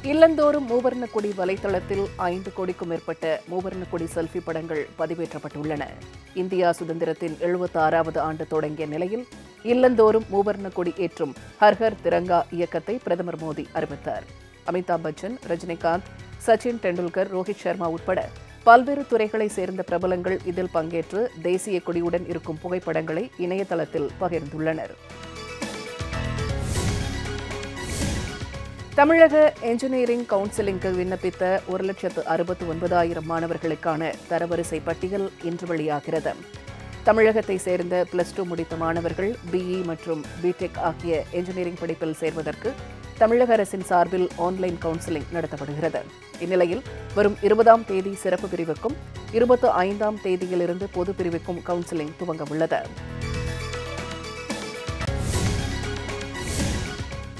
இல்லந்தோறும் மூவர்ண கொடி வலைதளத்தில் 5 கோடிக்கும் மேற்பட்ட மூவர்ண கொடி செல்ஃபி படங்கள் பதிவேற்றப்பட்டுள்ளன. இந்தியா சுதந்திரத்தின் 76வது ஆண்டு தொடங்கிய நிலையில் இல்லந்தோறும் மூவர்ண கொடி ஏற்றும் ஹர் ஹர் திரங்கா இயக்கத்தை பிரதமர் மோடி அறிவித்தார். அமிதாப் பச்சன், ரஜினிகாந்த், சச்சின் டெண்டுல்கர், ரோஹித் சர்மா உட்பட பல்வேறு துறைகளைச் சேர்ந்த பிரபலங்கள் இதில் பங்கேற்று தேசிய கொடியுடன் இருக்கும் புகைப்படங்களை இணையதளத்தில் பகிர்ந்துள்ளனர். தமிழக என்ஜினியரிங் கவுன்சிலிங்கு விண்ணப்பித்த 1,69,000 மாணவர்களுக்கான தரவரிசை பட்டியல் இன்று வெளியாகிறது. தமிழகத்தைச் சேர்ந்த +2 முடித்த மாணவர்கள் பிஇ மற்றும் பிடெக் ஆகிய என்ஜினியரிங் படிப்பில் சேர்வதற்கு தமிழக அரசின் சார்பில் ஆன்லைன் கவுன்சிலிங் நடத்தப்படுகிறது. இந்நிலையில் வரும் 20ஆம் தேதி சிறப்பு பிரிவுக்கும் 25ஆம் தேதியிலிருந்து பொது பிரிவுக்கும் கவுன்சிலிங் துவங்கவுள்ளது.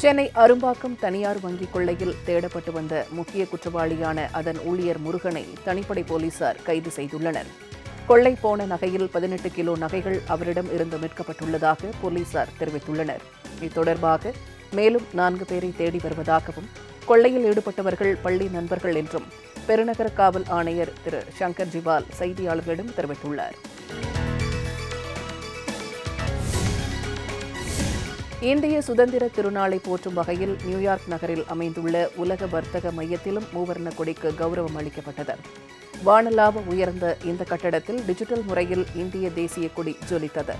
சென்னை அரும்பாக்கம் தனியார் வங்கிக் கொள்ளையில் தேடப்பட்டு வந்த முக்கிய குற்றவாளியான அதன் ஊழியர் முருகனை தனிப்படை போலீசார் கைது செய்துள்ளனர். கொள்ளை போன நகையில் 18 கிலோ நகைகள் அவரிடம் இருந்து மீட்கப்பட்டுள்ளதாக போலீசார் தெரிவித்துள்ளனர். இது தொடர்பாக மேலும் 4 பேரை தேடி வருவதாகவும், கொள்ளையில் ஈடுபட்டவர்கள் பள்ளி நண்பர்கள் என்றும் பெருநகர காவல் ஆணையர் திரு சங்கர் ஜிவால் செய்தியாளர்களிடம் தெரிவித்துள்ளார். இந்திய சுதந்திர திருநாளை போற்றும் வகையில் நியூயார்க் நகரில் அமைந்துள்ள உலக வர்த்தக மையத்திலும் மூவர்ண கொடிக்கு கௌரவம் அளிக்கப்பட்டது. வானளாவ உயர்ந்த இந்த கட்டடத்தில் டிஜிட்டல் முறையில் இந்திய தேசிய கொடி ஜொலித்தது.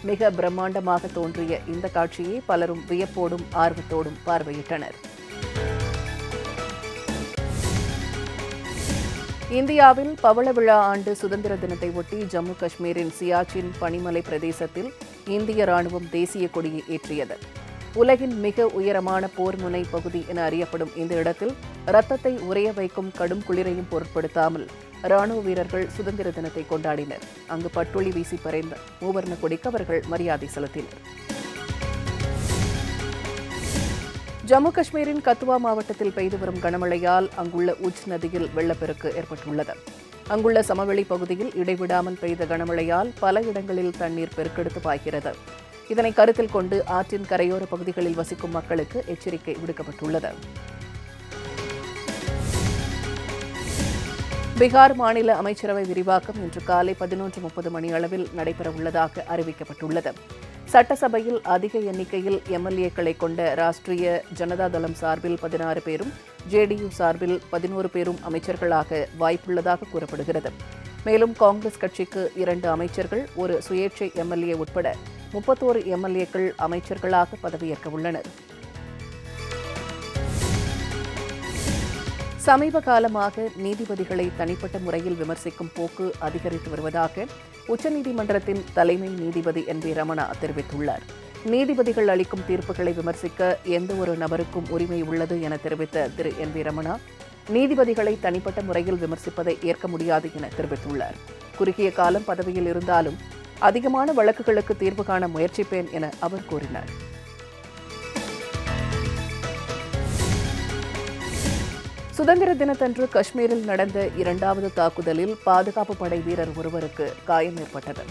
மிக பிரம்மாண்டமாக தோன்றிய இந்த காட்சியை பலரும் வியப்போடும் ஆர்வத்தோடும் பார்வையிட்டனர். இந்தியாவில் பவள விழா ஆண்டு சுதந்திர தினத்தை ஒட்டி ஜம்மு காஷ்மீரின் சியாச்சின் பனிமலை பிரதேசத்தில் இந்திய ராணுவம் தேசிய கொடியை ஏற்றியது. உலகின் மிக உயரமான போர் முனை பகுதி என அறியப்படும் இந்த இடத்தில் ரத்தத்தை உறைய வைக்கும் கடும் குளிரையும் பொருட்படுத்தாமல் ராணுவ வீரர்கள் சுதந்திர தினத்தை கொண்டாடினர். அங்கு பட்டொளி வீசி பறைந்த மூவர்ண கொடிக்கு அவர்கள் மரியாதை செலுத்தினர். ஜம்மு காஷ்மீரின் கத்துவா மாவட்டத்தில் பெய்து வரும் கனமழையால் அங்குள்ள உஜ் நதியில் வெள்ளப்பெருக்கு ஏற்பட்டுள்ளது. அங்குள்ள சமவெளி பகுதியில் இடைவிடாமல் பெய்த கனமழையால் பல இடங்களில் தண்ணீர் பெருக்கெடுத்து பாய்கிறது. இதனை கருத்தில் கொண்டு ஆற்றின் கரையோர பகுதிகளில் வசிக்கும் மக்களுக்கு எச்சரிக்கை விடுக்கப்பட்டுள்ளது. பீகார் மாநில அமைச்சரவை விரிவாக்கம் இன்று காலை 11:30 மணி அளவில் நடைபெறவுள்ளதாக அறிவிக்கப்பட்டுள்ளது. சட்டசபையில் அதிக எண்ணிக்கையில் எம்எல்ஏக்களை கொண்ட ராஷ்டிரிய ஜனதா தளம் சார்பில் 16 பேரும், ஜேடியு சார்பில் 11 பேரும் அமைச்சர்களாக வாய்ப்புள்ளதாக கூறப்படுகிறது. மேலும் காங்கிரஸ் கட்சிக்கு 2 அமைச்சர்கள், ஒரு சுயேட்சை எம்எல்ஏ உட்பட 31 எம்எல்ஏக்கள் அமைச்சர்களாக பதவியேற்க உள்ளனர். சமீப காலமாக நீதிபதிகளை தனிப்பட்ட முறையில் விமர்சிக்கும் போக்கு அதிகரித்து வருவதாக உச்சநீதிமன்றத்தின் தலைமை நீதிபதி என்.வி. ரமணா தெரிவித்துள்ளார். நீதிபதிகள் அளிக்கும் தீர்ப்புகளை விமர்சிக்க எந்த ஒரு நபருக்கும் உரிமை உள்ளது என தெரிவித்த திரு என்.வி. ரமணா, நீதிபதிகளை தனிப்பட்ட முறையில் விமர்சிப்பதை ஏற்க முடியாது என தெரிவித்துள்ளார். குறுகிய காலம் பதவியில் இருந்தாலும் அதிகமான வழக்குகளுக்கு தீர்வு காண முயற்சிப்பேன் என அவர் கூறினார். சுதந்திர தினத்தன்று காஷ்மீரில் நடந்த 2வது தாக்குதலில் பாதுகாப்பு படை வீரர் ஒருவருக்கு காயம் ஏற்பட்டது.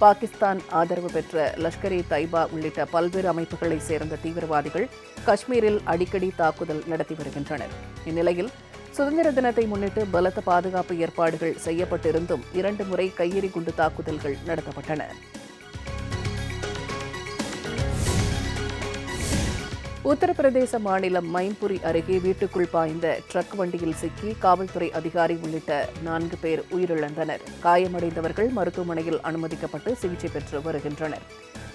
பாகிஸ்தான் ஆதரவு பெற்ற லஷ்கர்-இ-தைபா உள்ளிட்ட பல்வேறு அமைப்புகளைச் சேர்ந்த தீவிரவாதிகள் காஷ்மீரில் அடிக்கடி தாக்குதல் நடத்தி வருகின்றனர். இந்நிலையில் சுதந்திர தினத்தை முன்னிட்டு பலத்த பாதுகாப்பு ஏற்பாடுகள் செய்யப்பட்டிருந்தும் 2 முறை கையெறி குண்டு தாக்குதல்கள் நடத்தப்பட்டன. உத்தரப்பிரதேச மாநிலம் மைன்புரி அருகே வீட்டுக்குள் பாய்ந்த ட்ரக் வண்டியில் சிக்கி காவல்துறை அதிகாரி உள்ளிட்ட 4 பேர் உயிரிழந்தனர். காயமடைந்தவர்கள் மருத்துவமனையில் அனுமதிக்கப்பட்டு சிகிச்சை பெற்று வருகின்றனர்.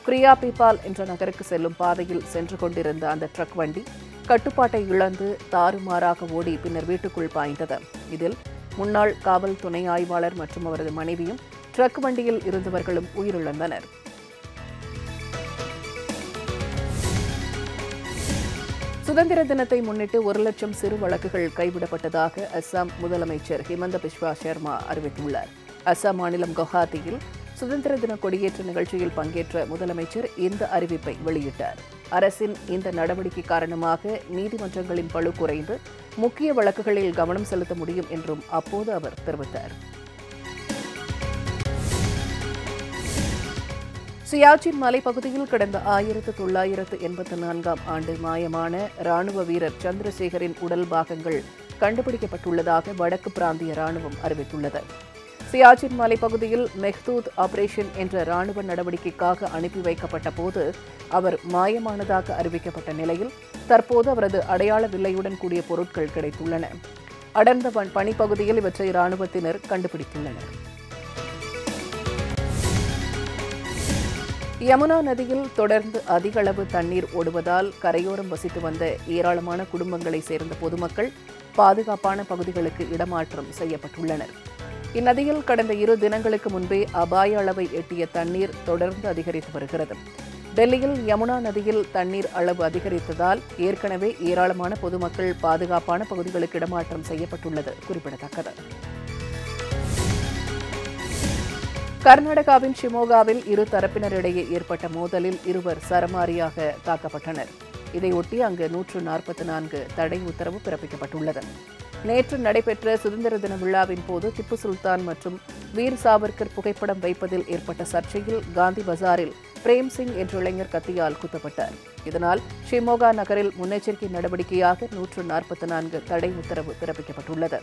கிரியா பீபால் என்ற நகருக்கு செல்லும் பாதையில் சென்று கொண்டிருந்த அந்த ட்ரக் வண்டி கட்டுப்பாட்டை இழந்து தாறுமாறாக ஓடி பின்னர் வீட்டுக்குள் பாய்ந்தது. இதில் முன்னாள் காவல் துணை ஆய்வாளர் மற்றும் அவரது மனைவியும் ட்ரக் வண்டியில் இருந்தவர்களும் உயிரிழந்தனர். சுதந்திர தினத்தை முன்னிட்டு 1 லட்சம் சிறு வழக்குகள் கைவிடப்பட்டதாக அஸ்ஸாம் முதலமைச்சர் ஹிமந்த பிஸ்வா சர்மா அறிவித்துள்ளார். அஸ்ஸாம் மாநிலம் குவஹாத்தியில் சுதந்திர தின கொடியேற்ற நிகழ்ச்சியில் பங்கேற்ற முதலமைச்சர் இந்த அறிவிப்பை வெளியிட்டார். அரசின் இந்த நடவடிக்கை காரணமாக நீதிமன்றங்களின் பளு குறைந்து முக்கிய வழக்குகளில் கவனம் செலுத்த முடியும் என்றும் அப்போது அவர் தெரிவித்தார். சியாச்சின் மலைப்பகுதியில் கடந்த 1984ஆம் ஆண்டு மாயமான ராணுவ வீரர் சந்திரசேகரின் உடல் பாகங்கள் கண்டுபிடிக்கப்பட்டுள்ளதாக வடக்கு பிராந்திய ராணுவம் அறிவித்துள்ளது. சியாச்சின் மலைப்பகுதியில் மெஹ்தூத் ஆபரேஷன் என்ற ராணுவ நடவடிக்கைக்காக அனுப்பி வைக்கப்பட்ட போது அவர் மாயமானதாக அறிவிக்கப்பட்ட நிலையில் தற்போது அவரது அடையாள வில்லையுடன் கூடிய பொருட்கள் கிடைத்துள்ளன. அடர்ந்த பனிப்பகுதியில் இவற்றை ராணுவத்தினர் கண்டுபிடித்துள்ளனர். யமுனா நதியில் தொடர்ந்து அதிக அளவு தண்ணீர் ஓடுவதால் கரையோரம் வசித்து வந்த ஏராளமான குடும்பங்களைச் சேர்ந்த பொதுமக்கள் பாதுகாப்பான பகுதிகளுக்கு இடமாற்றம் செய்யப்பட்டுள்ளனர். இந்நதியில் கடந்த 2 தினங்களுக்கு முன்பே அபாய அளவை எட்டிய தண்ணீர் தொடர்ந்து அதிகரித்து வருகிறது. டெல்லியில் யமுனா நதியில் தண்ணீர் அளவு அதிகரித்ததால் ஏற்கனவே ஏராளமான பொதுமக்கள் பாதுகாப்பான பகுதிகளுக்கு இடமாற்றம் செய்யப்பட்டுள்ளது குறிப்பிடத்தக்கது. கர்நாடகாவின் ஷிமோகாவில் 2 தரப்பினரிடையே ஏற்பட்ட மோதலில் 2 சரமாரியாக தாக்கப்பட்டனர். இதையொட்டி அங்கு 144 தடை உத்தரவு பிறப்பிக்கப்பட்டுள்ளது. நேற்று நடைபெற்ற சுதந்திர தின விழாவின் போது திப்பு சுல்தான் மற்றும் வீர் சாவர்கர் புகைப்படம் வைப்பதில் ஏற்பட்ட சர்ச்சையில் காந்தி பஜாரில் பிரேம்சிங் என்ற இளைஞர் கத்தியால் குத்தப்பட்டார். இதனால் ஷிமோகா நகரில் முன்னெச்சரிக்கை நடவடிக்கையாக 144 தடை உத்தரவு பிறப்பிக்கப்பட்டுள்ளது.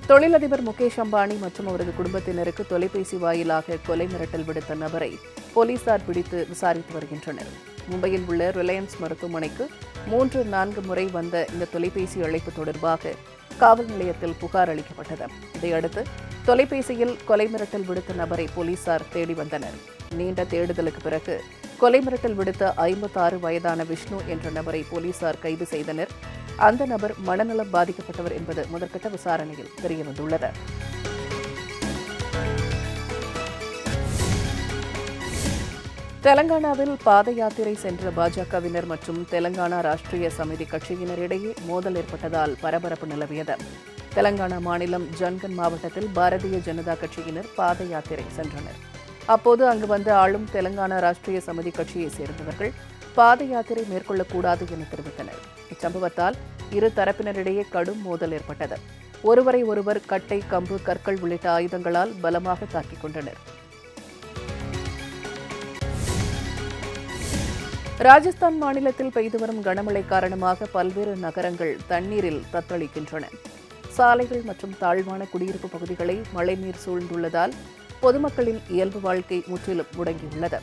தொழிலதிபர் முகேஷ் அம்பானி மற்றும் அவரது குடும்பத்தினருக்கு தொலைபேசி வாயிலாக கொலை மிரட்டல் விடுத்த நபரை போலீசார் பிடித்து விசாரித்து வருகின்றனர். மும்பையில் உள்ள ரிலையன்ஸ் மருத்துவமனைக்கு 3-4 முறை வந்த இந்த தொலைபேசி அழைப்பு தொடர்பாக காவல் நிலையத்தில் புகார் அளிக்கப்பட்டது. இதையடுத்து தொலைபேசியில் கொலை மிரட்டல் விடுத்த நபரை போலீசார் தேடி வந்தனர். நீண்ட தேடுதலுக்கு பிறகு கொலை மிரட்டல் விடுத்த 56 வயதான விஷ்ணு என்ற நபரை போலீசார் கைது செய்தனர். அந்த நபர் மனநலம் பாதிக்கப்பட்டவர் என்பது முதற்கட்ட விசாரணையில் தெரியவந்துள்ளது. தெலங்கானாவில் பாத யாத்திரை சென்ற பாஜகவினர் மற்றும் தெலங்கானா ராஷ்டிரிய சமிதி கட்சியினரிடையே மோதல் ஏற்பட்டதால் பரபரப்பு நிலவியது. தெலங்கானா மாநிலம் ஜன்கன் மாவட்டத்தில் பாரதிய ஜனதா கட்சியினர் பாத யாத்திரை சென்றனர். அப்போது அங்கு வந்த ஆளும் தெலங்கானா ராஷ்டிரிய சமிதி கட்சியைச் சேர்ந்தவர்கள் பாத யாத்திரை மேற்கொள்ளக்கூடாது என தெரிவித்தனர். இச்சம்பவத்தால் 2 தரப்பினரிடையே கடும் மோதல் ஏற்பட்டது. ஒருவரை ஒருவர் கட்டை, கம்பு, கற்கள் உள்ளிட்ட ஆயுதங்களால் பலமாக தாக்கிக் கொண்டனர். ராஜஸ்தான் மாநிலத்தில் பெய்து வரும் கனமழை காரணமாக பல்வேறு நகரங்கள் தண்ணீரில் தத்தளிக்கின்றன. சாலைகள் மற்றும் தாழ்வான குடியிருப்பு பகுதிகளை மழைநீர் சூழ்ந்துள்ளதால் பொதுமக்களின் இயல்பு வாழ்க்கை முற்றிலும் முடங்கியுள்ளது.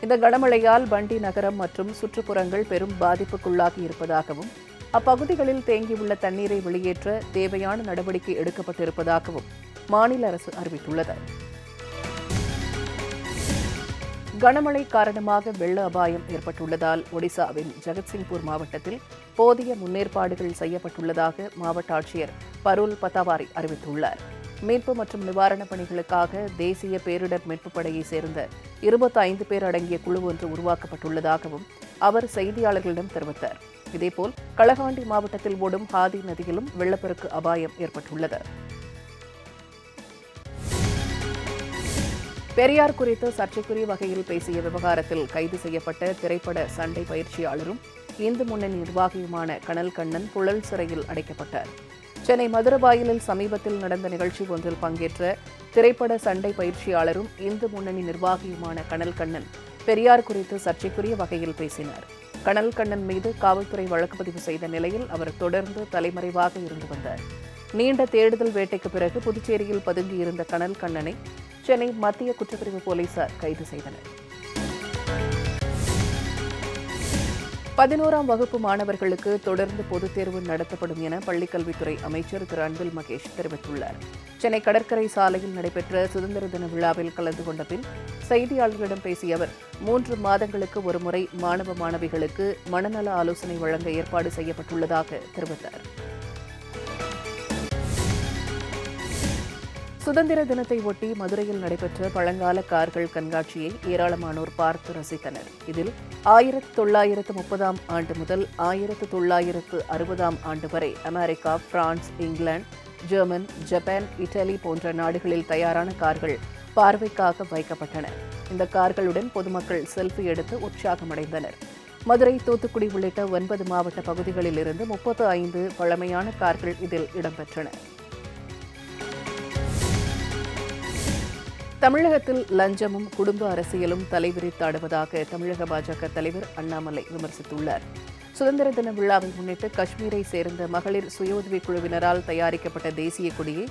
இந்த கனமழையால் பண்டி நகரம் மற்றும் சுற்றுப்புறங்கள் பெரும் பாதிப்புக்குள்ளாகி இருப்பதாகவும் அப்பகுதிகளில் தேங்கியுள்ள தண்ணீரை வெளியேற்ற தேவையான நடவடிக்கை எடுக்கப்பட்டிருப்பதாகவும் மாநில அரசு அறிவித்துள்ளது. கனமழை காரணமாக வெள்ள அபாயம் ஏற்பட்டுள்ளதால் ஒடிசாவின் ஜகத்சிங்பூர் மாவட்டத்தில் போதிய முன்னேற்பாடுகள் செய்யப்பட்டுள்ளதாக மாவட்ட ஆட்சியர் பருல் பத்தாவாரி அறிவித்துள்ளார். மீட்பு மற்றும் நிவாரணப் பணிகளுக்காக தேசிய பேரிடர் மீட்புப் படையைச் சேர்ந்த 25 பேர் அடங்கிய குழு ஒன்று உருவாக்கப்பட்டுள்ளதாகவும் அவர் செய்தியாளர்களிடம் தெரிவித்தார். இதேபோல் களகாண்டி மாவட்டத்தில் ஓடும் ஹாதி நதியிலும் வெள்ளப்பெருக்கு அபாயம் ஏற்பட்டுள்ளது. பெரியார் குறித்து சர்ச்சைக்குரிய வகையில் பேசிய விவகாரத்தில் கைது செய்யப்பட்ட திரைப்பட சண்டை பயிற்சியாளரும் இந்து முன்னணி நிர்வாகியுமான கனல் கண்ணன் புழல் சிறையில் அடைக்கப்பட்டார். சென்னை மதுரவாயலில் சமீபத்தில் நடந்த நிகழ்ச்சி ஒன்றில் பங்கேற்ற திரைப்பட சண்டை பயிற்சியாளரும் இந்து முன்னணி நிர்வாகியுமான கனல் கண்ணன் பெரியார் குறித்து சர்ச்சைக்குரிய வகையில் பேசினார். கனல் கண்ணன் மீது காவல்துறை வழக்கு பதிவு செய்த நிலையில் அவர் தொடர்ந்து தலைமறைவாக இருந்து வந்தார். நீண்ட தேடுதல் வேட்டைக்கு பிறகு புதுச்சேரியில் பதுங்கியிருந்த கனல் கண்ணனை சென்னை மத்திய குற்றப்பிரிவு போலீசார் கைது செய்தனர். 11ஆம் வகுப்பு மாணவர்களுக்கு தொடர்ந்து பொதுத் தேர்வு நடத்தப்படும் என பள்ளிக்கல்வித்துறை அமைச்சர் திரு அன்பில் மகேஷ் தெரிவித்துள்ளார். சென்னை கடற்கரை சாலையில் நடைபெற்ற சுதந்திர தின விழாவில் கலந்து கொண்ட பின் செய்தியாளர்களிடம் பேசிய அவர் 3 மாதங்களுக்கு ஒருமுறை மாணவ மாணவிகளுக்கு மனநல ஆலோசனை வழங்க ஏற்பாடு செய்யப்பட்டுள்ளதாக தெரிவித்தார். சுதந்திர தினத்தை ஒட்டி மதுரையில் நடைபெற்ற பழங்கால கார்கள் கண்காட்சியை ஏராளமானோர் பார்த்து ரசித்தனர். இதில் 1930ஆம் ஆண்டு முதல் 1960ஆம் ஆண்டு வரை America, France, England, German, Japan, Italy போன்ற நாடுகளில் தயாரான கார்கள் பார்வைக்காக வைக்கப்பட்டன. இந்த கார்களுடன் பொதுமக்கள் செல்ஃபி எடுத்து உற்சாகமடைந்தனர். மதுரை, தூத்துக்குடி உள்ளிட்ட 9 மாவட்ட பகுதிகளில் இருந்து 35 பழமையான கார்கள் இதில் இடம்பெற்றன. தமிழகத்தில் லஞ்சமும் குடும்ப அரசியலும் தலைவிரித்தாடுவதாக தமிழக பாஜக தலைவர் அண்ணாமலை விமர்சித்துள்ளார். சுதந்திர தின விழாவை முன்னிட்டு காஷ்மீரை சேர்ந்த மகளிர் சுய உதவிக் குழுவினரால் தயாரிக்கப்பட்ட தேசிய கொடியை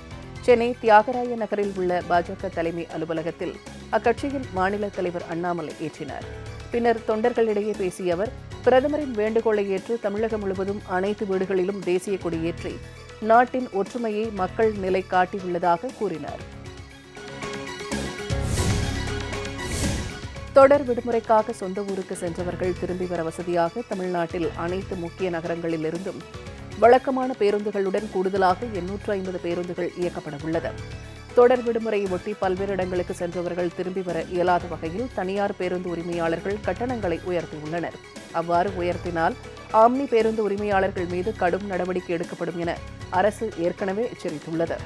சென்னை தியாகராய நகரில் உள்ள பாஜக தலைமை அலுவலகத்தில் அக்கட்சியின் மாநில தலைவர் அண்ணாமலை ஏற்றினார். பின்னர் தொண்டர்களிடையே பேசிய அவர், பிரதமரின் வேண்டுகோளை ஏற்று தமிழகம் முழுவதும் அனைத்து வீடுகளிலும் தேசிய கொடியேற்றி நாட்டின் ஒற்றுமையை மக்கள் நிலை காட்டியுள்ளதாக கூறினார். தொடர் விடுமுறைக்காக சொந்த ஊருக்கு சென்றவர்கள் திரும்பி வர வசதியாக தமிழ்நாட்டில் அனைத்து முக்கிய நகரங்களிலிருந்தும் வழக்கமான பேருந்துகளுடன் கூடுதலாக 850 பேருந்துகள் இயக்கப்பட உள்ளது. தொடர் விடுமுறையை ஒட்டி பல்வேறு இடங்களுக்கு சென்றவர்கள் திரும்பி வர இயலாத வகையில் தனியார் பேருந்து உரிமையாளர்கள் கட்டணங்களை உயர்த்தியுள்ளனர். அவ்வாறு உயர்த்தினால் ஆம்னி பேருந்து உரிமையாளர்கள் மீது கடும் நடவடிக்கை எடுக்கப்படும் என அரசு ஏற்கனவே எச்சரித்துள்ளது.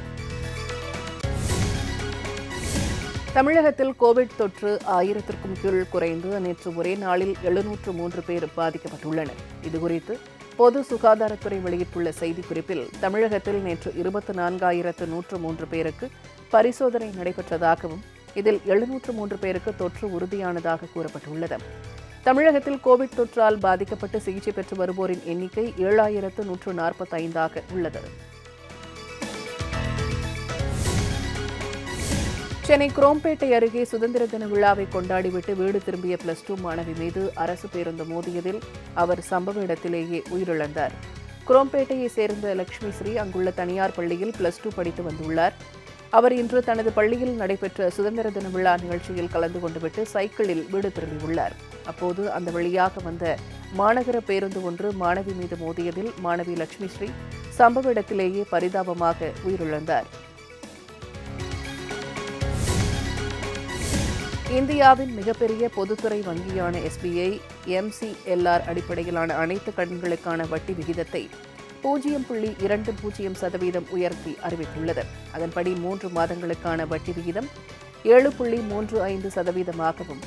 தமிழகத்தில் கோவிட் தொற்று 1000க்கும் கீழ் குறைந்து நேற்று ஒரே நாளில் 703 பேர் பாதிக்கப்பட்டுள்ளனர். இதுகுறித்து பொது சுகாதாரத்துறை வெளியிட்டுள்ள செய்திக்குறிப்பில், தமிழகத்தில் நேற்று 24,103 பேருக்கு பரிசோதனை நடைபெற்றதாகவும் இதில் 703 பேருக்கு தொற்று உறுதியானதாக கூறப்பட்டுள்ளது. தமிழகத்தில் கோவிட் தொற்றால் பாதிக்கப்பட்டு சிகிச்சை பெற்று வருவோரின் எண்ணிக்கை 7,145 உள்ளது. சென்னை குரோம்பேட்டை அருகே சுதந்திர தின விழாவை கொண்டாடிவிட்டு வீடு திரும்பிய +2 மாணவி மீது அரசு பேருந்து மோதியதில் அவர் சம்பவ இடத்திலேயே உயிரிழந்தார். குரோம்பேட்டையைச் சேர்ந்த லட்சுமி ஸ்ரீ அங்குள்ள தனியார் பள்ளியில் +2 படித்து வந்துள்ளார். அவர் இன்று தனது பள்ளியில் நடைபெற்ற சுதந்திர தின விழா நிகழ்ச்சியில் கலந்து கொண்டுவிட்டு சைக்கிளில் வீடு திரும்பியுள்ளார். அப்போது அந்த வழியாக வந்த மாநகர பேருந்து ஒன்று மாணவி மீது மோதியதில் மாணவி லட்சுமி ஸ்ரீ சம்பவ இடத்திலேயே பரிதாபமாக உயிரிழந்தார். இந்தியாவின் மிகப்பெரிய பொதுத்துறை வங்கியான SBI MCLR அடிப்படையிலான அனைத்து கடன்களுக்கான வட்டி விகிதத்தை 0.20% உயர்த்தி அறிவித்துள்ளது. அதன்படி 3 மாதங்களுக்கான வட்டி விகிதம் 7.35%ஆகவும்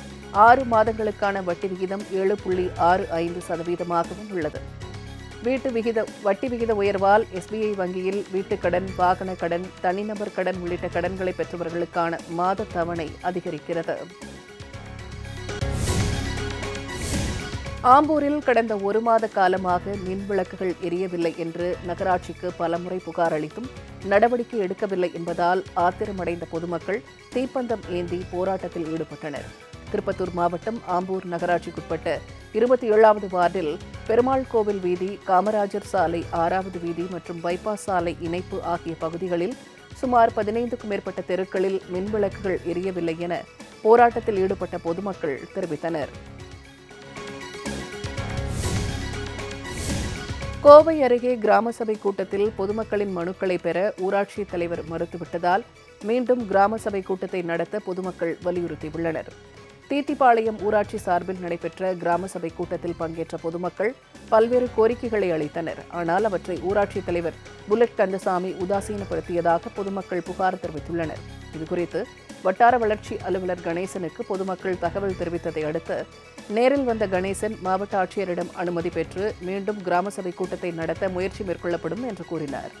6 மாதங்களுக்கான வட்டி விகிதம் 7.65%ஆகவும் உள்ளது. வட்டி விகித உயர்வால் SBI வங்கியில் வீட்டுக்கடன், வாகன கடன், தனிநபர் கடன் உள்ளிட்ட கடன்களை பெற்றவர்களுக்கான மாத தவணை அதிகரிக்கிறது. ஆம்பூரில் கடந்த 1 மாத காலமாக மின் விளக்குகள் எரியவில்லை என்று நகராட்சிக்கு பலமுறை புகார் அளித்தும் நடவடிக்கை எடுக்கவில்லை என்பதால் ஆத்திரமடைந்த பொதுமக்கள் தீப்பந்தம் ஏந்தி போராட்டத்தில் ஈடுபட்டனர். திருப்பத்தூர் மாவட்டம் ஆம்பூர் நகராட்சிக்குட்பட்ட 27வது வார்டில் பெருமாள் கோவில் வீதி, காமராஜர் சாலை 6வது வீதி மற்றும் பைபாஸ் சாலை இணைப்பு ஆகிய பகுதிகளில் சுமார் 15க்கும் மேற்பட்ட தெருக்களில் மின்விளக்குகள் எரியவில்லை என போராட்டத்தில் ஈடுபட்ட பொதுமக்கள் தெரிவித்தனர். கோவை அருகே கிராம சபை கூட்டத்தில் பொதுமக்களின் மனுக்களை பெற ஊராட்சி தலைவர் மறுத்துவிட்டதால் மீண்டும் கிராம சபை கூட்டத்தை நடத்த பொதுமக்கள் வலியுறுத்தியுள்ளனர். தீத்திப்பாளையம் ஊராட்சி சார்பில் நடைபெற்ற கிராம சபை கூட்டத்தில் பங்கேற்ற பொதுமக்கள் பல்வேறு கோரிக்கைகளை அளித்தனர். ஆனால் அவற்றை ஊராட்சித் தலைவர் புல்லட் கந்தசாமி உதாசீனப்படுத்தியதாக பொதுமக்கள் புகார் தெரிவித்துள்ளனர். இதுகுறித்து வட்டார வளர்ச்சி அலுவலர் கணேசனுக்கு பொதுமக்கள் தகவல் தெரிவித்ததை அடுத்து நேரில் வந்த கணேசன் மாவட்ட ஆட்சியரிடம் அனுமதி பெற்று மீண்டும் கிராம சபை கூட்டத்தை நடத்த முயற்சி மேற்கொள்ளப்படும் என்று கூறினார்.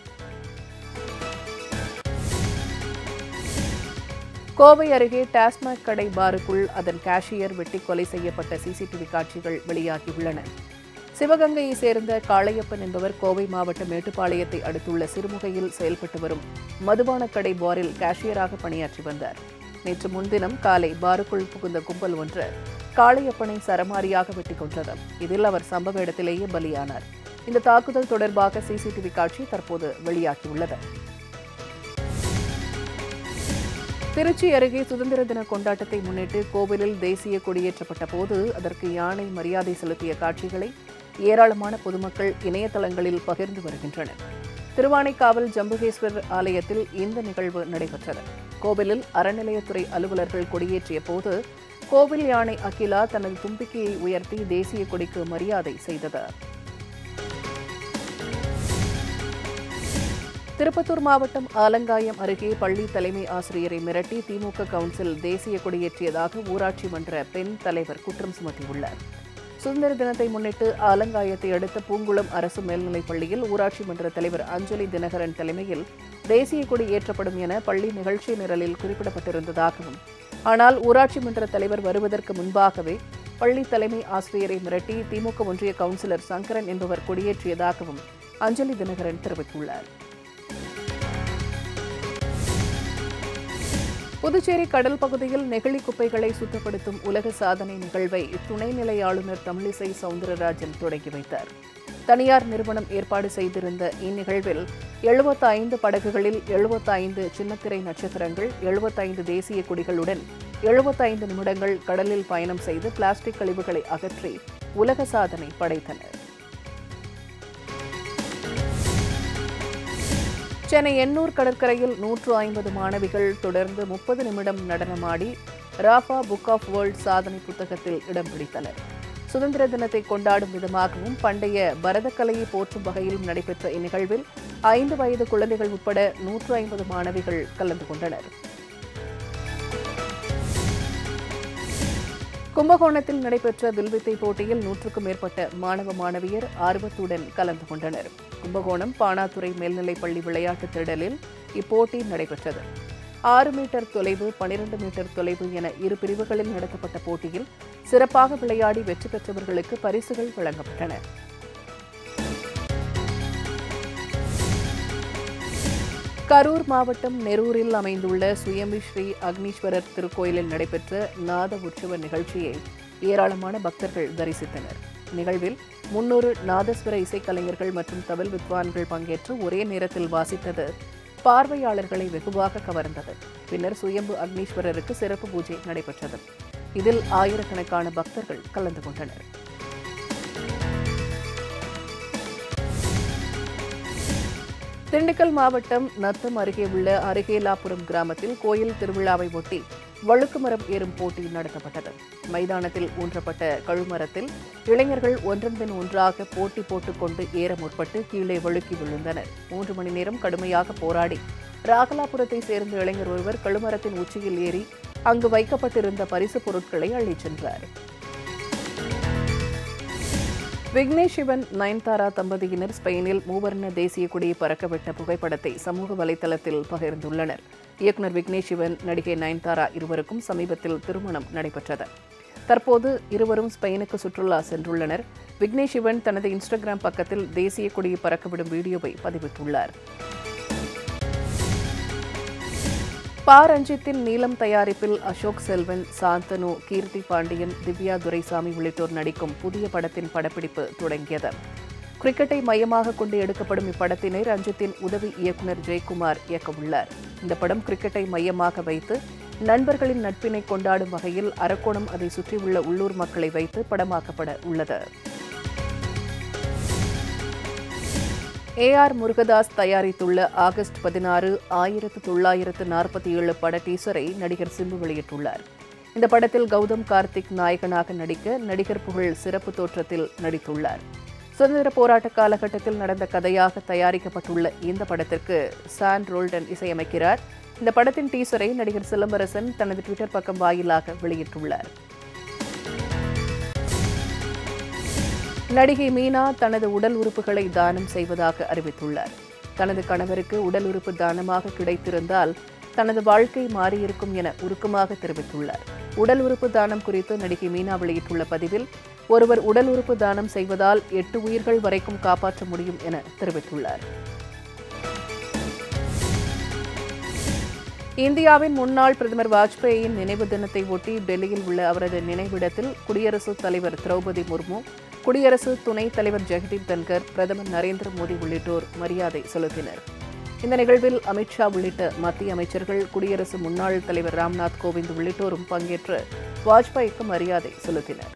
கோவை அருகே டாஸ்மாக் கடை பாருக்குள் அதன் கேஷியர் வெட்டி கொலை செய்யப்பட்ட CCTV காட்சிகள் வெளியாகியுள்ளன. சிவகங்கையை சேர்ந்த காளையப்பன் என்பவர் கோவை மாவட்டம் மேட்டுப்பாளையத்தை அடுத்துள்ள சிறுமுகையில் செயல்பட்டு வரும் மதுபான கடை பாரில் கேஷியராக பணியாற்றி வந்தார். நேற்று முன்தினம் காலை பாருக்குள் புகுந்த கும்பல் ஒன்று காளையப்பனை சரமாரியாக வெட்டிக் கொன்றது. இதில் அவர் சம்பவ இடத்திலேயே பலியானார். இந்த தாக்குதல் தொடர்பாக CCTV காட்சி தற்போது வெளியாகியுள்ளது. திருச்சி அருகே சுதந்திர தின கொண்டாட்டத்தை முன்னிட்டு கோவிலில் தேசிய கொடியேற்றப்பட்ட போது அதற்கு யானை மரியாதை செலுத்திய காட்சிகளை ஏராளமான பொதுமக்கள் இணையதளங்களில் பகிர்ந்து வருகின்றனர். திருவானைக்காவல் ஜம்புகேஸ்வரர் ஆலயத்தில் இந்த நிகழ்வு நடைபெற்றது. கோவிலில் அறநிலையத்துறை அலுவலர்கள் கொடியேற்றிய போது கோவில் யானை அகிலா தனது தும்பிக்கையை உயர்த்தி தேசிய கொடிக்கு மரியாதை செய்தது. திருப்பத்தூர் மாவட்டம் ஆலங்காயம் அருகே பள்ளி தலைமை ஆசிரியரை மிரட்டி திமுக கவுன்சில் தேசிய கொடியேற்றியதாக ஊராட்சி மன்ற பெண் தலைவர் குற்றம் சுமத்தியுள்ளார். சுதந்திர தினத்தை முன்னிட்டு ஆலங்காயத்தை அடுத்த பூங்குளம் அரசு மேல்நிலைப் பள்ளியில் ஊராட்சி மன்ற தலைவர் அஞ்சலி தினகரன் தலைமையில் தேசிய கொடி ஏற்றப்படும் என பள்ளி நிகழ்ச்சி நிரலில் குறிப்பிடப்பட்டிருந்ததாகவும், ஆனால் ஊராட்சி மன்ற தலைவர் வருவதற்கு முன்பாகவே பள்ளி தலைமை ஆசிரியரை மிரட்டி திமுக ஒன்றிய கவுன்சிலர் சங்கரன் என்பவர் கொடியேற்றியதாகவும் அஞ்சலி தினகரன் தெரிவித்துள்ளார். புதுச்சேரி கடல் பகுதியில் நெகிழி குப்பைகளை சுத்தப்படுத்தும் உலக சாதனை நிகழ்வை துணைநிலை ஆளுநர் தமிழிசை சவுந்தரராஜன் தொடங்கி வைத்தார். தனியார் நிறுவனம் ஏற்பாடு செய்திருந்த இந்நிகழ்வில் 75 படகுகளில் 75 சின்னத்திரை நட்சத்திரங்கள், 75 தேசிய கொடிகளுடன் 75 நிமிடங்கள் கடலில் பயணம் செய்து பிளாஸ்டிக் கழிவுகளை அகற்றி உலக சாதனை படைத்தனர். சென்னை எண்ணூர் கடற்கரையில் 150 மாணவிகள் தொடர்ந்து 30 நிமிடம் நடனமாடி ராஃபா புக் ஆஃப் வேர்ல்ட் சாதனை புத்தகத்தில் இடம் பிடித்தனர். சுதந்திர தினத்தை கொண்டாடும் விதமாகவும் பண்டைய பரதக்கலையை போற்றும் வகையிலும் நடைபெற்ற இந்நிகழ்வில் 5 வயது குழந்தைகள் உட்பட 150 மாணவிகள் கலந்து கொண்டனர். கும்பகோணத்தில் நடைபெற்ற வில்வித்தை போட்டியில் 100க்கும் மேற்பட்ட மாணவ மாணவியர் ஆர்வத்துடன் கலந்து கொண்டனர். கும்பகோணம் பாணாத்துறை மேல்நிலைப்பள்ளி விளையாட்டுத் திடலில் இப்போட்டி நடைபெற்றது. 6 மீட்டர் தொலைவு, 12 மீட்டர் தொலைவு என இரு பிரிவுகளில் நடத்தப்பட்ட போட்டியில் சிறப்பாக விளையாடி வெற்றி பெற்றவர்களுக்கு பரிசுகள் வழங்கப்பட்டன. கரூர் மாவட்டம் நெரூரில் அமைந்துள்ள சுயம்பு ஸ்ரீ அக்னீஸ்வரர் திருக்கோயிலில் நடைபெற்ற நாத உற்சவ நிகழ்ச்சியை ஏராளமான பக்தர்கள் தரிசித்தனர். நிகழ்வில் 300 நாதஸ்வர இசைக்கலைஞர்கள் மற்றும் தவில் வித்வான்கள் பங்கேற்று ஒரே நேரத்தில் வாசித்தது பார்வையாளர்களை வெகுவாக கவர்ந்தது. பின்னர் சுயம்பு அக்னீஸ்வரருக்கு சிறப்பு பூஜை நடைபெற்றது. இதில் ஆயிரக்கணக்கான பக்தர்கள் கலந்து கொண்டனர். திண்டுக்கல் மாவட்டம் நத்தம் அருகே உள்ள அருகேலாபுரம் கிராமத்தில் கோயில் திருவிழாவை ஒட்டி வழுக்கு மரம் ஏறும் போட்டி நடத்தப்பட்டது. மைதானத்தில் ஊன்றப்பட்ட கழுமரத்தில் இளைஞர்கள் ஒன்றன் பின் ஒன்றாக போட்டி போட்டுக்கொண்டு ஏற முற்பட்டு கீழே வழுக்கி விழுந்தனர். 3 மணி நேரம் கடுமையாக போராடி ராகலாபுரத்தை சேர்ந்த இளைஞர் ஒருவர் கழுமரத்தின் உச்சியில் ஏறி அங்கு வைக்கப்பட்டிருந்த பரிசு பொருட்களை அள்ளிச் சென்றார். விக்னேஷ் சிவன், நயன்தாரா தம்பதியினர் ஸ்பெயினில் மூவர்ண தேசிய கொடியை பறக்கவிட்ட புகைப்படத்தை சமூக வலைதளத்தில் பகிர்ந்துள்ளனர். இயக்குநர் விக்னேஷ் சிவன், நடிகை நயன்தாரா இருவருக்கும் சமீபத்தில் திருமணம் நடைபெற்றது. தற்போது இருவரும் ஸ்பெயினுக்கு சுற்றுலா சென்றுள்ளனர். விக்னேஷ் சிவன் தனது இன்ஸ்டாகிராம் பக்கத்தில் தேசிய கொடியை பறக்கவிடும் வீடியோவை பதிவிட்டுள்ளார். ரஞ்சித்தின் நீலம் தயாரிப்பில் அசோக் செல்வன், சாந்தனு, கீர்த்தி பாண்டியன், திவ்யா துரைசாமி உள்ளிட்டோர் நடிக்கும் புதிய படத்தின் படப்பிடிப்பு தொடங்கியது. கிரிக்கெட்டை மையமாக கொண்டு எடுக்கப்படும் இப்படத்தினை ரஞ்சித்தின் உதவி இயக்குநர் ஜெயக்குமார் இயக்கவுள்ளார். இந்த படம் கிரிக்கெட்டை மையமாக வைத்து நண்பர்களின் நட்பினை கொண்டாடும் வகையில் அரக்கோணம், அதை சுற்றியுள்ள உள்ளூர் மக்களை வைத்து படமாக்கப்பட உள்ளது. AR முருகதாஸ் தயாரித்துள்ள ஆகஸ்ட் 16, 1947 பட டீசரை நடிகர் சிம்பு வெளியிட்டுள்ளார். இந்த படத்தில் கௌதம் கார்த்திக் நாயகனாக நடிக்க நடிகர் புகழ் சிறப்பு தோற்றத்தில் நடித்துள்ளார். சுதந்திர போராட்ட காலகட்டத்தில் நடந்த கதையாக தயாரிக்கப்பட்டுள்ள இந்த படத்திற்கு சான் ரோல்டன் இசையமைக்கிறார். இந்த படத்தின் டீசரை நடிகர் சிலம்பரசன் தனது ட்விட்டர் பக்கம் வாயிலாக வெளியிட்டுள்ளார். நடிகை மீனா தனது உடல் உறுப்புகளை தானம் செய்வதாக அறிவித்துள்ளார். தனது கணவருக்கு உடல் உறுப்பு தானமாக கிடைத்திருந்தால் தனது வாழ்க்கை மாறியிருக்கும் என உருக்கமாக தெரிவித்துள்ளார். உடல் உறுப்பு தானம் குறித்து நடிகை மீனா வெளியிட்டுள்ள பதிவில், ஒருவர் உடல் உறுப்பு தானம் செய்வதால் 8 உயிர்கள் வரைக்கும் காப்பாற்ற முடியும் என தெரிவித்துள்ளார். இந்தியாவின் முன்னாள் பிரதமர் வாஜ்பேயியின் நினைவு தினத்தை ஒட்டி டெல்லியில் உள்ள அவரது நினைவிடத்தில் குடியரசுத் தலைவர் திரௌபதி முர்மு, குடியரசு துணைத் தலைவர் ஜெகதீப் தன்கர், பிரதமர் நரேந்திர மோடி உள்ளிட்டோர் மரியாதை செலுத்தினர். இந்த நிகழ்வில் அமித்ஷா உள்ளிட்ட மத்திய அமைச்சர்கள், குடியரசு முன்னாள் தலைவர் ராம்நாத் கோவிந்த் உள்ளிட்டோரும் பங்கேற்று வாஜ்பாய்க்கு மரியாதை செலுத்தினர்.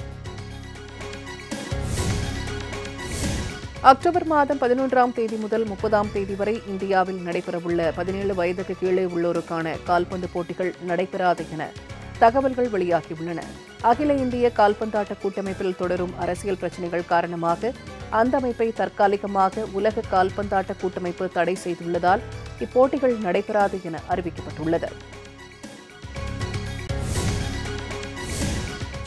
அக்டோபர் மாதம் 11ஆம் தேதி முதல் 30ஆம் தேதி வரை இந்தியாவில் நடைபெறவுள்ள 17 வயதுக்கு கீழே உள்ளோருக்கான கால்பந்து போட்டிகள் நடைபெறாது என தகவல்கள் வெளியாகியுள்ளன. அகில இந்திய கால்பந்தாட்ட கூட்டமைப்பில் தொடரும் அரசியல் பிரச்சினைகள் காரணமாக அந்த அமைப்பை தற்காலிகமாக உலக கால்பந்தாட்ட கூட்டமைப்பு தடை செய்துள்ளதால் இப்போட்டிகள் நடைபெறாது என அறிவிக்கப்பட்டுள்ளது.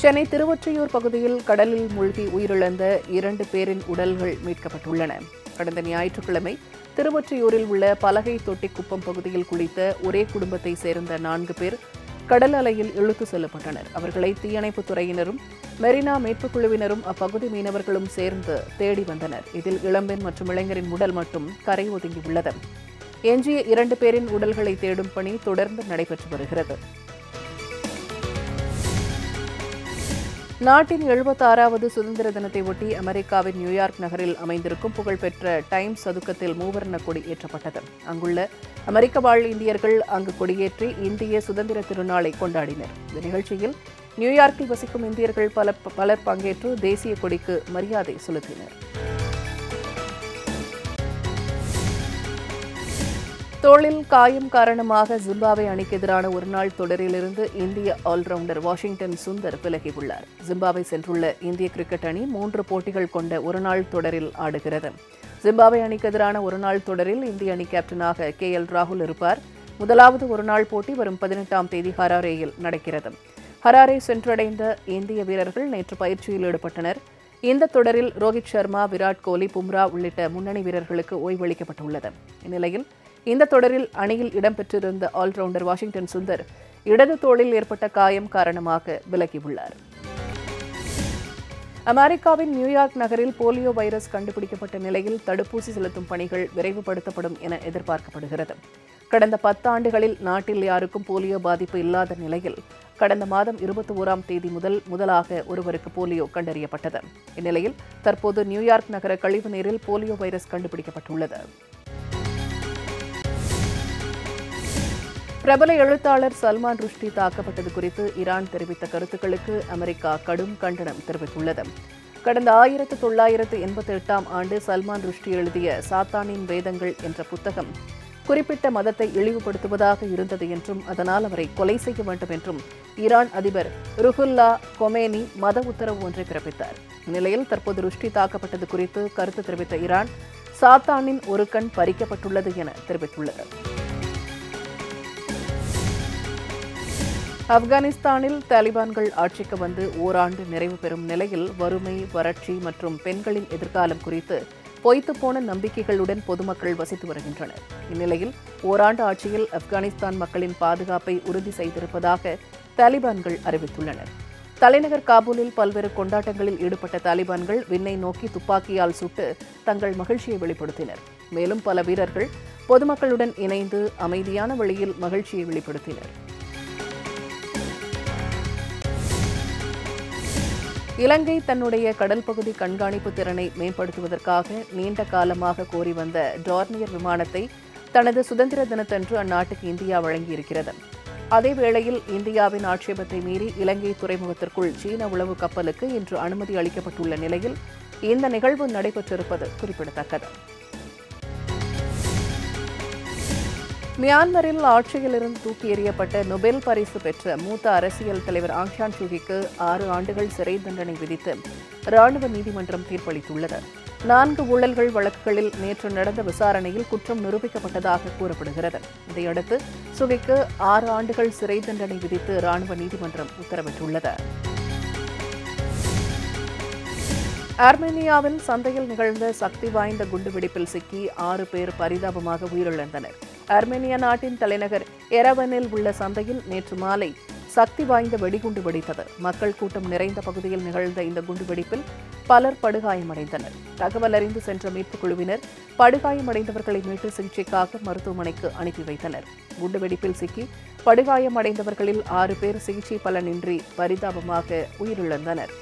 சென்னை திருவொற்றியூர் பகுதியில் கடலில் மூழ்கி உயிரிழந்த 2 பேரின் உடல்கள் மீட்கப்பட்டுள்ளன. கடந்த ஞாயிற்றுக்கிழமை திருவொற்றியூரில் உள்ள பலகை தொட்டிக்குப்பம் பகுதியில் குளித்த ஒரே குடும்பத்தை சேர்ந்த 4 பேர் கடல் அலையில் இழுத்து செல்லப்பட்டனர். அவர்களை தீயணைப்புத் துறையினரும் மெரினா மீட்புக் குழுவினரும் அப்பகுதி மீனவர்களும் சேர்ந்து தேடி வந்தனர். இதில் இளம்பெண் மற்றும் இளைஞரின் உடல் மட்டும் கரை ஒதுங்கியுள்ளது. எஞ்சிய 2 பேரின் உடல்களை தேடும் பணி தொடர்ந்து நடைபெற்று வருகிறது. நாட்டின் 76வது சுதந்திர தினத்தை ஒட்டி அமெரிக்காவின் நியூயார்க் நகரில் அமைந்திருக்கும் புகழ்பெற்ற டைம்ஸ் சதுக்கத்தில் மூவர்ண கொடி ஏற்றப்பட்டது. அங்குள்ள அமெரிக்க வாழ் இந்தியர்கள் அங்கு கொடியேற்றி இந்திய சுதந்திர திருநாளை கொண்டாடினர். இந்த நிகழ்ச்சியில் நியூயார்க்கில் வசிக்கும் இந்தியர்கள் பலர் பங்கேற்று தேசிய கொடிக்கு மரியாதை செலுத்தினர். தோளில் காயம் காரணமாக ஜிம்பாப்வே அணிக்கு எதிரான ஒருநாள் தொடரிலிருந்து இந்திய ஆல்ரவுண்டர் வாஷிங்டன் சுந்தர் விலகியுள்ளார். ஜிம்பாப்வே சென்றுள்ள இந்திய கிரிக்கெட் அணி 3 போட்டிகள் கொண்ட ஒருநாள் தொடரில் ஆடுகிறது. ஜிம்பாப்வே அணிக்கு எதிரான ஒருநாள் தொடரில் இந்திய அணி கேப்டனாக KL ராகுல் இருப்பார். முதலாவது ஒருநாள் போட்டி வரும் 18ஆம் தேதி ஹராரேயில் நடக்கிறது. ஹராரே சென்றடைந்த இந்திய வீரர்கள் நேற்று பயிற்சியில் ஈடுபட்டனர். இந்த தொடரில் ரோஹித் சர்மா, விராட் கோலி, பும்ரா உள்ளிட்ட முன்னணி வீரர்களுக்கு ஓய்வளிக்கப்பட்டுள்ளது. இந்நிலையில் இந்த தொடரில் அணியில் இடம்பெற்றிருந்த ஆல்ரவுண்டர் வாஷிங்டன் சுந்தர் இடது தோளில் ஏற்பட்ட காயம் காரணமாக விலகியுள்ளார். அமெரிக்காவின் நியூயார்க் நகரில் போலியோ வைரஸ் கண்டுபிடிக்கப்பட்ட நிலையில் தடுப்பூசி செலுத்தும் பணிகள் விரைவுபடுத்தப்படும் என எதிர்பார்க்கப்படுகிறது. கடந்த 10 ஆண்டுகளில் நாட்டில் யாருக்கும் போலியோ பாதிப்பு இல்லாத நிலையில் கடந்த மாதம் 21ஆம் தேதி முதலாக ஒருவருக்கு போலியோ கண்டறியப்பட்டது. இந்நிலையில் தற்போது நியூயார்க் நகர கழிவுநீரில் போலியோ வைரஸ் கண்டுபிடிக்கப்பட்டுள்ளது. பிரபல எழுத்தாளர் சல்மான் ருஷ்டி தாக்கப்பட்டது குறித்து ஈரான் தெரிவித்த கருத்துக்களுக்கு அமெரிக்கா கடும் கண்டனம் தெரிவித்துள்ளது. கடந்த 1988ஆம் ஆண்டு சல்மான் ருஷ்டி எழுதிய சாத்தானின் வேதங்கள் என்ற புத்தகம் குறிப்பிட்ட மதத்தை இழிவுபடுத்துவதாக இருந்தது என்றும் அதனால் அவரை கொலை செய்ய வேண்டும் என்றும் ஈரான் அதிபர் ருஹுல்லா கொமேனி மத உத்தரவு ஒன்றை பிறப்பித்தார். இந்நிலையில் தற்போது ருஷ்டி தாக்கப்பட்டது குறித்து கருத்து தெரிவித்த ஈரான் சாத்தானின் ஒரு கண் பறிக்கப்பட்டுள்ளது என தெரிவித்துள்ளது. ஆப்கானிஸ்தானில் தாலிபான்கள் ஆட்சிக்கு வந்து ஓராண்டு நிறைவு பெறும் நிலையில் வறுமை, வறட்சி மற்றும் பெண்களின் எதிர்காலம் குறித்து பொய்த்துப்போன நம்பிக்கைகளுடன் பொதுமக்கள் வசித்து வருகின்றனர். இந்நிலையில் ஓராண்டு ஆட்சியில் ஆப்கானிஸ்தான் மக்களின் பாதுகாப்பை உறுதி செய்திருப்பதாக தாலிபான்கள் அறிவித்துள்ளனர். தலைநகர் காபூலில் பல்வேறு கொண்டாட்டங்களில் ஈடுபட்ட தாலிபான்கள் விண்ணை நோக்கி துப்பாக்கியால் சுட்டு தங்கள் மகிழ்ச்சியை வெளிப்படுத்தினர். மேலும் பல வீரர்கள் பொதுமக்களுடன் இணைந்து அமைதியான வழியில் மகிழ்ச்சியை வெளிப்படுத்தினர். இலங்கை தன்னுடைய கடல் பகுதி கண்காணிப்பு திறனை மேம்படுத்துவதற்காக நீண்ட காலமாக கோரி வந்த டார்னியர் விமானத்தை தனது சுதந்திர தினத்தன்று அந்நாட்டுக்கு இந்தியா வழங்கியிருக்கிறது. அதேவேளையில் இந்தியாவின் ஆட்சேபத்தை மீறி இலங்கை துறைமுகத்திற்குள் சீன உளவு கப்பலுக்கு இன்று அனுமதி அளிக்கப்பட்டுள்ள நிலையில் இந்த நிகழ்வு நடைபெற்றிருப்பது குறிப்பிடத்தக்கது. மியான்மரில் ஆட்சியிலிருந்து தூக்கி எறியப்பட்ட நொபேல் பரிசு பெற்ற மூத்த அரசியல் தலைவர் ஆங் சான் சூகிக்கு 6 ஆண்டுகள் சிறை தண்டனை விதித்து ராணுவ நீதிமன்றம் தீர்ப்பளித்துள்ளது. 4 ஊழல்கள் வழக்குகளில் நேற்று நடந்த விசாரணையில் குற்றம் நிரூபிக்கப்பட்டதாக கூறப்படுகிறது. இதையடுத்து சுகிக்கு 6 ஆண்டுகள் சிறை தண்டனை விதித்து ராணுவ நீதிமன்றம் உத்தரவிட்டுள்ளது. ஆர்மேனியாவில் சந்தையில் நிகழ்ந்த சக்தி வாய்ந்த குண்டுவெடிப்பில் சிக்கி 6 பேர் பரிதாபமாக உயிரிழந்தனர். ஆர்மேனியா நாட்டின் தலைநகர் எரவனில் உள்ள சந்தையில் நேற்று மாலை சக்தி வாய்ந்த வெடிகுண்டு வெடித்தது. மக்கள் கூட்டம் நிறைந்த பகுதியில் நிகழ்ந்த இந்த குண்டுவெடிப்பில் பலர் படுகாயமடைந்தனர். தகவல் அறிந்து சென்ற மீட்புக் குழுவினர் படுகாயமடைந்தவர்களை மீட்டு சிகிச்சைக்காக மருத்துவமனைக்கு அனுப்பி வைத்தனர். குண்டுவெடிப்பில் சிக்கி படுகாயமடைந்தவர்களில் 6 பேர் சிகிச்சை பலனின்றி பரிதாபமாக உயிரிழந்தனர்.